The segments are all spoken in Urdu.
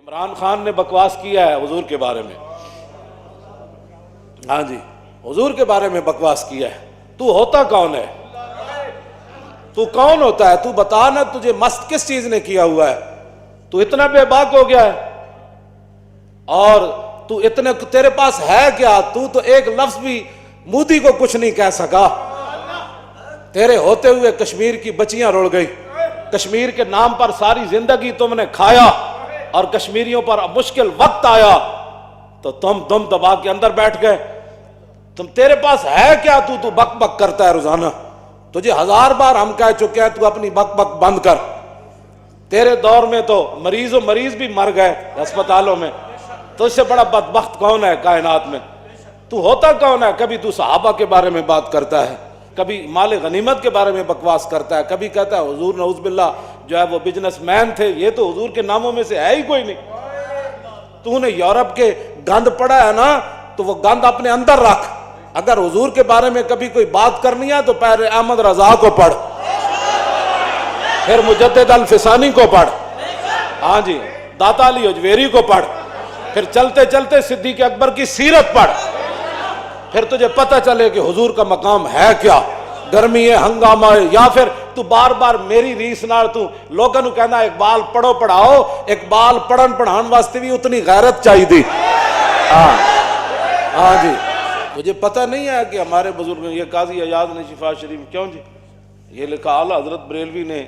عمران خان نے بکواس کیا ہے حضور کے بارے میں. ہاں جی، حضور کے بارے میں بکواس کیا ہے. تو ہوتا کون ہے؟ تو کون ہوتا ہے؟ تو بتا نا، تجھے مست کس چیز نے کیا ہوا ہے؟ تو اتنا بے باک ہو گیا ہے، اور تو اتنے تیرے پاس ہے کیا؟ تو ایک لفظ بھی مودی کو کچھ نہیں کہہ سکا. تیرے ہوتے ہوئے کشمیر کی بچیاں رڑ گئی، کشمیر کے نام پر ساری زندگی تم نے کھایا، اور کشمیریوں پر مشکل وقت آیا تو تم دم دبا کے اندر بیٹھ گئے. تیرے پاس ہے کیا؟ تو بک بک کرتا ہے روزانہ. تجھے 1000 بار ہم کہہ چکے ہیں تو اپنی بک بک بند کر. تیرے دور میں تو مریض بھی مر گئے ہسپتالوں میں. تو اس سے بڑا بدبخت کون ہے کائنات میں؟ تو ہوتا کون ہے؟ کبھی تو صحابہ کے بارے میں بات کرتا ہے، کبھی مال غنیمت کے بارے میں بکواس کرتا ہے، کبھی کہتا ہے حضور نعوذ باللہ جو ہے وہ بزنس مین تھے. یہ تو حضور کے ناموں میں سے ہے ہی کوئی نہیں. تو نے یورپ کے گند پڑا ہے نا، تو وہ گند اپنے اندر رکھ. اگر حضور کے بارے میں کبھی کوئی بات کرنی ہے تو پہلے احمد رضا کو پڑھ، پھر مجدد الفسانی کو پڑھ، ہاں جی داتا علی اجویری کو پڑھ، پھر چلتے چلتے صدیق اکبر کی سیرت پڑھ. پھر تجھے پتہ چلے کہ حضور کا مقام ہے کیا. گرمی ہے، ہنگامہ ہے، یا پھر تو بار بار میری ریس نال تو لوگوں نو کہنا اقبال پڑھو پڑھاؤ. اقبال پڑھن پڑھان واسطے بھی اتنی غیرت چاہیے دی. ہاں جی، مجھے پتہ نہیں ہے کہ ہمارے بزرگ یہ قاضی ایاز نے شفا شریف کیوں جی یہ لکھا، اعلیٰ حضرت بریلوی نے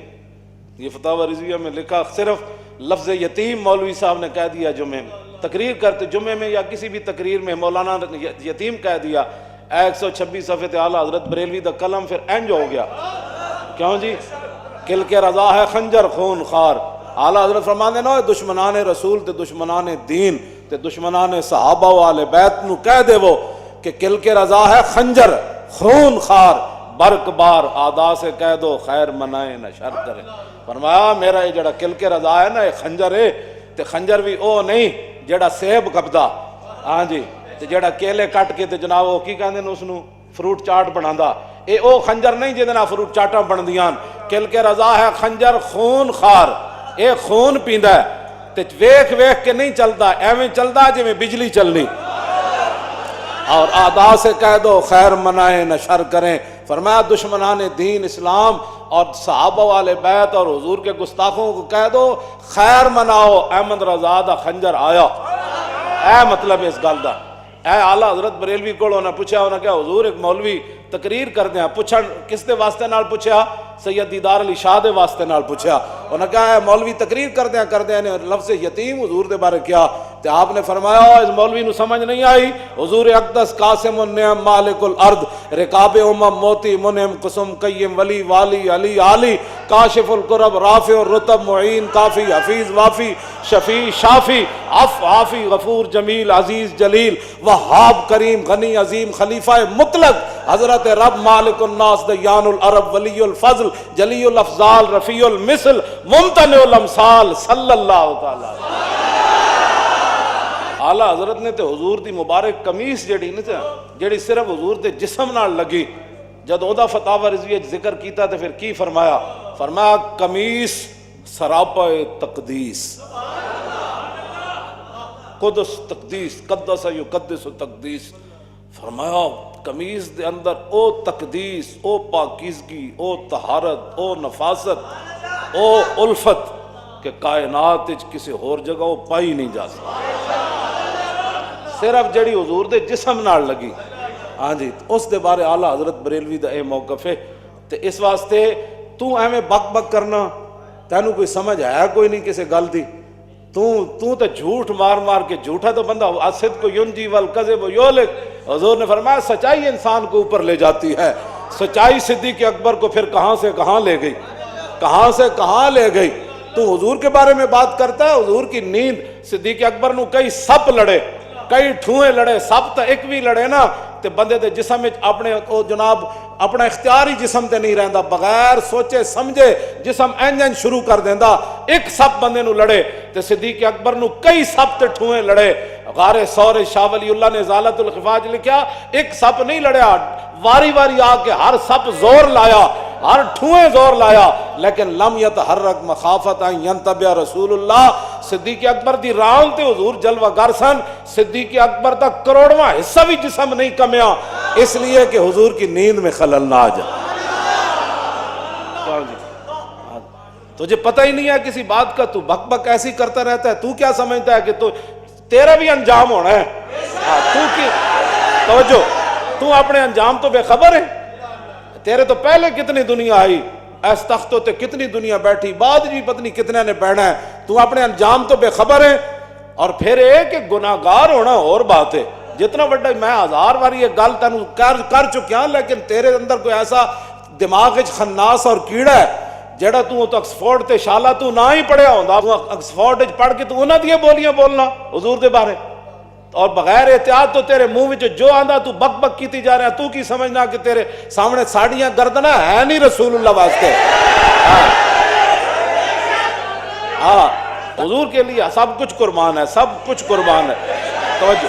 یہ فتاوی رضویہ میں لکھا، صرف لفظ یتیم مولوی صاحب نے کہہ دیا جمعے میں تقریر کرتے، جمعے میں یا کسی بھی تقریر میں مولانا نے یتیم کہہ دیا. 126 صفحے تے اعلیٰ حضرت بریلوی دا قلم پھر انج ہو گیا. کیوں جی؟ کل کے رضا ہے خنجر خون خار. اعلیٰ حضرت فرماندے نا دشمنان رسول تے دشمنان دین تے دشمنان صحابہ و آل بیت نو کہہ دے وہ کہ کل کے رضا ہے خنجر خون خار، برق بار آدا سے کہہ دو خیر منائے نہ شر کرے. فرمایا میرا یہ جڑا کل کے رضا ہے نا یہ خنجر ہے، تے خنجر بھی او نہیں جڑا سیب کپدا، ہاں جی تے جڑا کیلے کٹ کے تے جناب وہ کی کہندے نے اس نو فروٹ چاٹ بنادا. اے او خنجر نہیں جے نال فروٹ چاٹاں بندیاں. کل کے رضا ہے خنجر خون خار، اے خون پیندا ہے تے ویکھ ویکھ کے نہیں چلدا، ایویں چلدا جویں بجلی چلنی. اور آدا سے کہہ دو خیر منائے نہ شر کریں. فرمایا دشمنان دین اسلام اور صحابہ والے بیت اور حضور کے گستاخوں کو کہہ دو خیر مناؤ، احمد رضا دا خنجر آیا. اے مطلب اس گل دا. اے اعلیٰ حضرت بریلوی کو انہوں نے پوچھا، انہوں نے کہا حضور ایک مولوی تقریر کر دیا. پوچھا کس دے واسطے نال پوچھا؟ سید دیدار علی شاہ دے واسطے نال پوچھا. انہوں نے کہا اے مولوی تقریر کر دیا نے لفظ یتیم حضور دے بارے کیا. تو آپ نے فرمایا اس مولوی نو سمجھ نہیں آئی. حضور اقدس قاسم النعم مالک الارض رکاب امم موتی منعم قسم قیم ولی والی علی عالی کاشف القرب رافع الرتب معین کافی حفیظ وافی شفیع شافی عف عافی غفور جمیل عزیز جلیل وہاب کریم غنی عظیم خلیفہ مطلق حضرت رب مالک الناس دیان العرب ولی الفضل جلی الافضال رفیع المثل ممتنع الامثال صلی اللہ تعالی. اعلیٰ حضرت نے تے حضور دی مبارک قمیص جڑی صرف حضور دے جسم نال لگی، جد او دا فتاوی رضویہ ذکر کیتا تے پھر کی فرمایا؟ فرمایا قمیص سراپا تقدیس، قدس تقدیس، قدس یقدس تقدیس. فرمایا قمیص دے اندر او تقدیس، او پاکیزگی، او طہارت، او نفاست، او الفت کہ کائنات کسی اور جگہ وہ پائی نہیں جا سکتی، صرف جڑی حضور دے جسم نال لگی. ہاں جی اس دے بارے اعلیٰ حضرت بریلوی دا اے موقف ہے. تے اس واسطے تو ایویں بک بک کرنا، تینوں کوئی سمجھ ہے کوئی نہیں کسی گل دی. تو تے جھوٹ مار مار کے، جھوٹا تو بندہ الصدق ینجی والکذب یہلک. حضور نے فرمایا سچائی انسان کو اوپر لے جاتی ہے. سچائی صدیق اکبر کو پھر کہاں سے کہاں لے گئی، کہاں سے کہاں لے گئی. تو حضور کے بارے میں بات کرتا ہے، حضور کی نیند صدیق اکبر نو کئی سپ لڑے، کئی ٹھوئے لڑے. سپ تو ایک بھی لڑے نا تے بندے دے جسم اپنے او جناب اپنا اختیاری جسم تے نہیں رہندا، بغیر سوچے سمجھے جسم انجن شروع کر دیندا. ایک سپ بندے نو لڑے تے صدیق اکبر نو کئی سپ تے ٹھوئے لڑے. غار سور شاہ ولی اللہ نے ازالۃ الخفاج لکھیا، ایک سپ نہیں لڑیا، واری واری آ کے ہر سپ زور لایا. ہر ٹھوئیں زور لایا لیکن لم یتحرک مخافت ان ینتبہ رسول اللہ. صدیق اکبر دی ران تے حضور جلوہ گر سن. صدیق اکبر دا کروڑواں حصہ بھی جسم نہیں کمیا اس لیے کہ حضور کی نیند میں خلل نہ آ جائے. تجھے پتہ ہی نہیں ہے کسی بات کا, تو بک بک ایسی کرتا رہتا ہے. تو کیا سمجھتا ہے کہ تو تیرا بھی انجام ہونا ہے؟ تو کی توجہ, تو اپنے انجام تو بے خبر ہے. تیرے تو پہلے کتنی دنیا آئی, ایس تختوں تے کتنی دنیا بیٹھی, بعد بھی پتنی کتنے نے بیٹھنا ہے. تو اپنے انجام تو بے خبر ہے. اور پھر ایک کہ گناہگار ہونا اور بات ہے. جتنا بڑا میں ہزار باری یہ گل تینوں کر چکیا, لیکن تیرے اندر کوئی ایسا دماغ وچ خناس اور کیڑا ہے جڑا تو آکسفورڈ تے شالا تو نہ ہی پڑھیا ہوندا, آکسفورڈ وچ پڑھ کے تو انہاں دی بولیاں بولنا حضور دے بارے, اور بغیر احتیاط تو تیرے منہ وچ جو آندا تو بک بک کیتی جا رہا. تو کی سمجھنا کہ تیرے سامنے ساڑیاں گردنا ہے نہیں رسول اللہ واسطے. ہاں حضور کے لیے سب کچھ قربان ہے, سب کچھ قربان ہے. توجہ,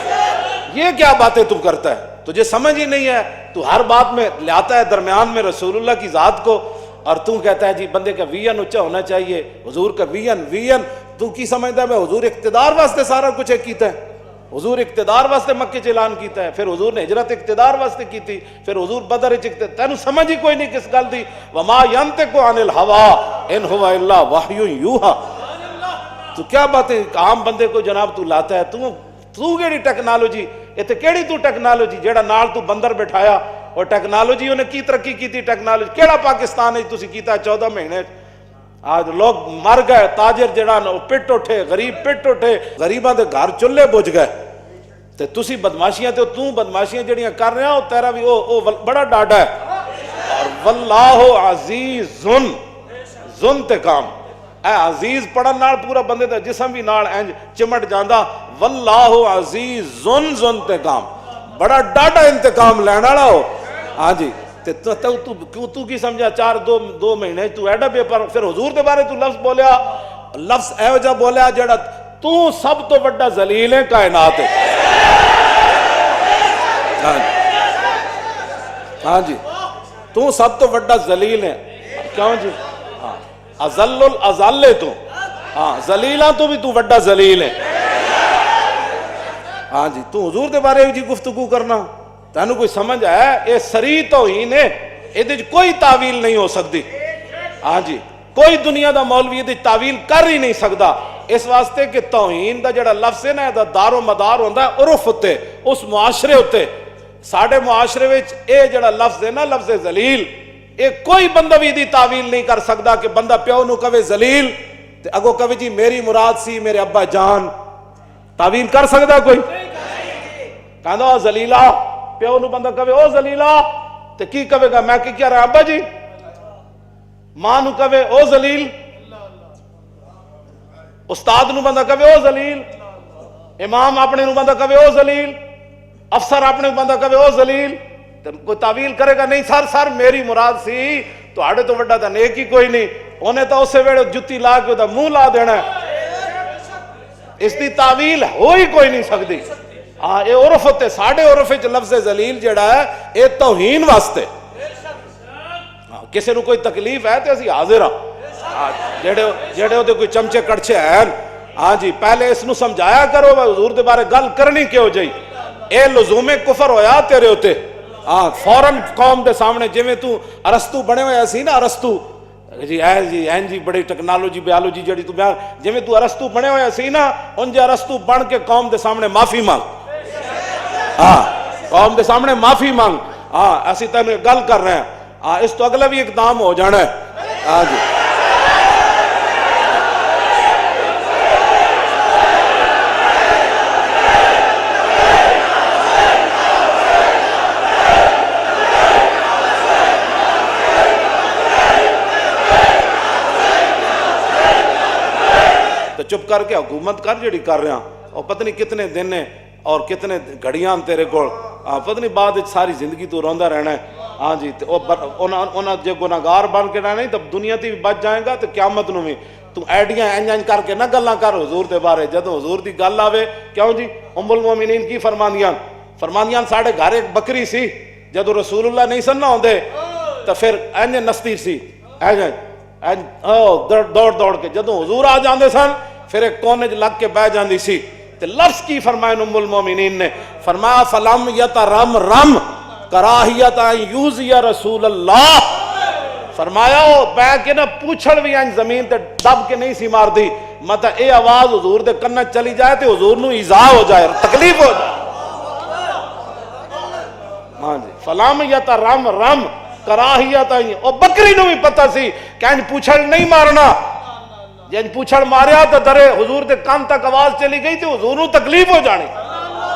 یہ کیا باتیں تو کرتا ہے, تجھے سمجھ ہی نہیں ہے. تو ہر بات میں لاتا ہے درمیان میں رسول اللہ کی ذات کو, اور تو کہتا ہے جی بندے کا وین اونچا ہونا چاہیے, حضور کا وین. تو کی سمجھتا ہے میں حضور اقتدار واسطے سارا کچھ کیتا ہے. حضور اقتدار واسطے مکے چ اعلان کیتا ہے, پھر حضور نے ہجرت اقتدار واسطے کیتی, پھر حضور بدر وچ تینوں سمجھ ہی کوئی نہیں کس گل دی. وما ینطق عن الهوى ان هو الا وحی یوحى. تو کیا باتیں عام بندے کو جناب تو لاتا ہے. تو کیڑی ٹیکنالوجی, اتنے کیڑی تو ٹیکنالوجی جیڑا نال تو بندر بٹھایا, اور ٹیکنالوجی انہیں کی ترقی کی تھی. ٹیکنالوجی کیڑا پاکستان ہے تسی کیتا 14 مہینے. آج لوگ مر گئے, تاجر جڑا پٹ اٹھے, غریب پٹ اٹھے, غریباں دے گھر چولہے بجھ گئے. تے تسی بدماشیاں تے تو بدماشیاں جڑیاں کر رہے ہو, تیرا بھی او بڑا ڈاڈا ہے. اور واللہ عزیز ذو انتقام. اے عزیز پڑھن نال پورا بندے دا جسم بھی نال انج چمٹ جاندا. واللہ عزیز ذو انتقام, بڑا ڈاڈا انتقام لینا والا ہو. ہاں جی, تو کی سمجھا 2 مہینے تو ایڈا پیپر. پھر حضور دے بارے تو لفظ بولیا, لفظ ایو جا بولیا جڑا تو سب تو بڑا ذلیل ہے کائنات ہے. ہاں جی, تو سب تو بڑا ذلیل ہے. کیوں جی؟ ہاں اذل الاذل ہے تو. ہاں ذلیلاں تو بھی تو بڑا ذلیل ہے. ہاں جی, تو حضور دے بارے جی گفتگو کرنا تینوں کوئی سمجھ ہے؟ اے سری توہین ہے, یہ کوئی تعویل نہیں ہو سکتی. ہاں جی, کوئی دنیا دا مولوی یہ تعویل کر ہی نہیں سکتا. اس واسطے کہ توہین دا جڑا لفظ ہے نا, دا دار و مدار ہوتا ہے عرف ہوتے, اس معاشرے ہوتے. ساڑھے معاشرے وچ اے جڑا لفظ ہے نا, لفظ ذلیل, اے کوئی بندہ بھی دی تعویل نہیں کر سکتا کہ بندہ پیو نو کہے ذلیل تے اگو کہے جی میری مراد سی میرے ابا جان. تعویل کر سکتا کوئی؟ کہندا ذلیلا, پیو نو بندہ کہے او ذلیلا تے کی کہے گا؟ میں کیا رہا ابا جی. ماں نو کہے او ذلیل, استاد نو بندہ کہے او ذلیل, امام اپنے نو بندہ کہے او ذلیل, افسر اپنے بندہ کہے او ذلیل. کوئی تعویل کرے گا نہیں. سر میری مراد سی تو آڑے تو وڈا دا نیک ہی کوئی نہیں, انہیں تو اسے ویڑے جتی لا کے دا منہ لا دینا ہے. اس دی تعویل ہو ہی کوئی نہیں سکتی. ہاں اے عرف ہوتے, ساڑھے عرف وچ لفظ ذلیل جڑا ہے اے توہین واسطے. کسی نو کوئی تکلیف ہے تے اسی حاضر ہاں, جڑے ہوتے کوئی چمچے کڑچے ہیں. ہاں جی, پہلے اس نو سمجھایا کرو حضور دے بارے گل کرنی کیوں جائی. اے لزوم کفر ہویا تیرے ہوتے. ہاں فوراً قوم دے سامنے جویں تو ارسطو بنے ہوئے سی نا, ارسطو جی بڑی ٹیکنالوجی بیالوجی جڑی تو بیان, جویں تو ارسطو بنے ہوئے سی نا, ان جے ارسطو بن کے قوم دے سامنے معافی مانگ. ہاں قوم دے سامنے معافی مانگ. ہاں اسی تینوں گل کر رہے ہیں. ہاں اس تو اگلا بھی اقدام ہو جانا ہے. ہاں جی, تو چپ کر کے حکومت کر جڑی کر رہے ہیں. اور پتہ نہیں کتنے دن ہیں اور کتنے گھڑیاں تیرے کو, پتہ نہیں بعد ساری زندگی تو روندا رہنا ہے. ہاں جی, انہاں جے گناہگار بن کے رہنا نہیں تو دنیا تی بھی بچ جائے گا, تو قیامت نو بھی تو ایڈیاں انج کر کے نہ گلاں کر حضور دے بارے. جدوں حضور دی گل آوے, کیوں جی ام المومنین کی فرماندیاں ساڈے گھر ایک بکری سی, جدوں رسول اللہ نہیں سن نہ ہوندے تو پھر اینج نستی سی دوڑ دوڑ کے جدوں حضور آ جاندے سن پھر ایک کونے لگ کے بہ جاندی سی تے لفظ کی فرمائے ام المومنین نے فرمایا فلم یترم رم کراہیت ان یوزی رسول اللہ فرمایا وہ بہ کے نہ پوچھڑ بھی ان زمین تے دب کے نہیں سی مار دی مت اے آواز حضور دے کنا چلی جائے تے حضور نو ایذا ہو جائے تکلیف ہو جائے ہاں جی فلم یترم رم کراہیت ان او بکری نو بھی پتہ سی کہ ان پوچھڑ نہیں مارنا جن پوچھڑ ماریا تو درے حضور دے کان تک آواز چلی گئی تو حضور نو تکلیف ہو جانی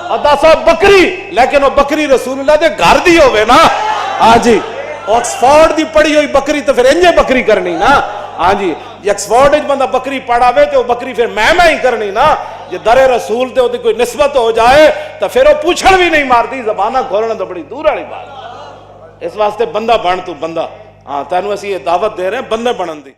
ادا صاحب بکری لیکن وہ بکری رسول اللہ دے گھر دی ہوئے نا ہاں جی آکسفورڈ دی پڑھی ہوئی بکری تو پھر انجے بکری کرنی نا ہاں جی آکسفورڈ بندہ بکری پڑھا ہوئے تو وہ بکری پھر میں ہی کرنی نا جی درے رسول تے ہوتی کوئی نسبت ہو جائے تو پھر وہ پوچھڑ بھی نہیں مارتی زبانہ کھولنا تو بڑی دور والی بات اس واسطے بندہ بن تو بندہ ہاں تینوں اسی یہ دعوت دے رہے ہیں بندے بنن دی